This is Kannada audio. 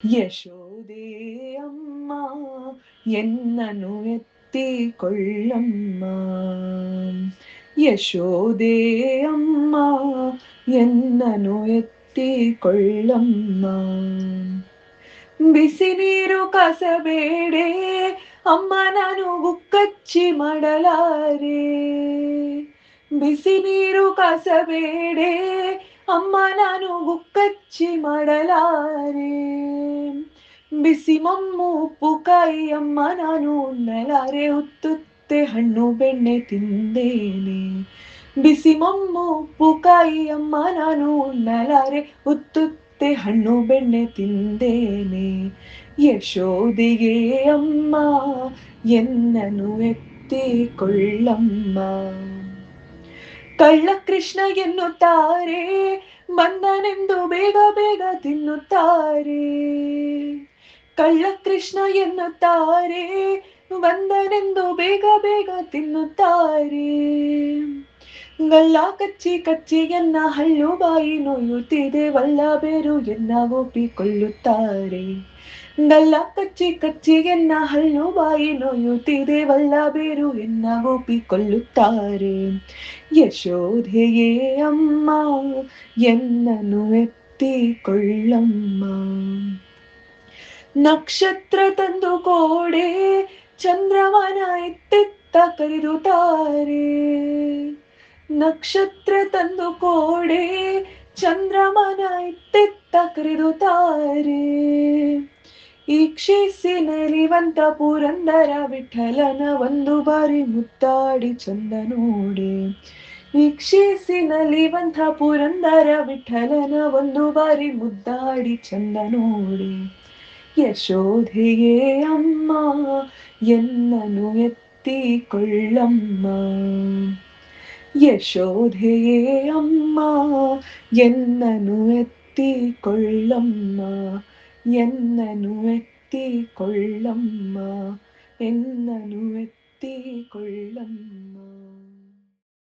ಯಶೋದೆ ಅಮ್ಮ ಎನ್ನನು ಎತ್ತಿಕೊಳ್ಳಮ್ಮ. ಯಶೋದೆ ಅಮ್ಮ ಎನ್ನನು ಎತ್ತಿಕೊಳ್ಳಮ್ಮ. ಬಿಸಿ ನೀರು ಕಾಸಬೇಡೆ ಅಮ್ಮ ನಾನು ಗುಕ್ಕಚ್ಚಿ ಮಾಡಲಾರೆ. ಬಿಸಿ ನೀರು ಕಾಸಬೇಡೆ ಅಮ್ಮ ನಾನು ಗುಕ್ಕಚ್ಚಿ ಮಾಡಲಾರೆ. ಬಿಸಿ ಮಮ್ಮು ಉಪ್ಪು ಕಾಯಿ ಅಮ್ಮ ನಾನು ಉಣ್ಣಲಾರೆ. ಉತ್ತುತ್ತೆ ಹಣ್ಣು ಬೆಣ್ಣೆ ತಿಂದೇನೆ. ಬಿಸಿ ಮಮ್ಮು ಉಪ್ಪು ಕಾಯಿ ಅಮ್ಮ ನಾನು ಉಣ್ಣಲಾರೆ. ಉತ್ತುತ್ತೆ ಹಣ್ಣು ಬೆಣ್ಣೆ ತಿಂದೇನೆ. ಯಶೋದೆಗೆ ಅಮ್ಮ ಎನ್ನನು ಎತ್ತಿಕೊಳ್ಳಮ್ಮ. ಕಳ್ಳ ಕೃಷ್ಣ ಎನ್ನುತ್ತಾರೆ ಬಂದನೆಂದು ಬೇಗ ಬೇಗ ತಿನ್ನುತ್ತಾರೆ. ಕಳ್ಳ ಕೃಷ್ಣ ಎನ್ನುತ್ತಾರೆ ಬಂದನೆಂದು ಬೇಗ ಬೇಗ ತಿನ್ನುತ್ತಾರೆ. ಗಲ್ಲ ಕಚ್ಚಿ ಕಚ್ಚಿ ಎನ್ನ ಹಲ್ಲು ಬಾಯಿ ನೋಯುತ್ತಿದೆ ವಲ್ಲ ಬೇರು ಎನ್ನ ಒಪ್ಪಿಕೊಳ್ಳುತ್ತಾರೆ. ಗಲ್ಲ ಕಚ್ಚಿ ಕಚ್ಚಿ ಎನ್ನ ಹಲ್ಲು ಬಾಯಿ ನೋಯುತ್ತಿದೆ ವಲ್ಲ ಬೇರು ಎನ್ನ ಒಪ್ಪಿಕೊಳ್ಳುತ್ತಾರೆ. ಯಶೋಧೆಯೇ ಅಮ್ಮ ಎನ್ನನು ಎತ್ತಿಕೊಳ್ಳಮ್ಮ. ನಕ್ಷತ್ರ ತಂದು ಕೋಡೆ ಚಂದ್ರಮನ ಎತ್ತೆತ್ತ ಕರೆದುತ್ತಾರೆ. ನಕ್ಷತ್ರ ತಂದು ಕೋಡೆ ಚಂದ್ರಮನ ಎತ್ತೆತ್ತ ಕರೆದುತ್ತಾರೆ. ಈಕ್ಷಿಸಿ ನಲಿವಂತ ಪುರಂದರ ವಿಠಲನ ಒಂದು ಬಾರಿ ಮುದ್ದಾಡಿ ಚಂದ ನೋಡಿ. ಈಕ್ಷಿಸಿ ನಲಿವಂತ ಪುರಂದರ ವಿಠಲನ ಒಂದು ಬಾರಿ ಮುದ್ದಾಡಿ ಚಂದ ನೋಡಿ. ಯಶೋಧೆಯೇ ಅಮ್ಮ ಎನ್ನನು ಎತ್ತಿಕೊಳ್ಳಮ್ಮ. ಯಶೋಧೆಯೇ ಅಮ್ಮ ಎನ್ನನು ಎತ್ತಿಕೊಳ್ಳಮ್ಮ. ಎನ್ನನು ಎತ್ತಿಕೊಳ್ಳಮ್ಮ. ಎನ್ನನು ಎತ್ತಿಕೊಳ್ಳಮ್ಮ.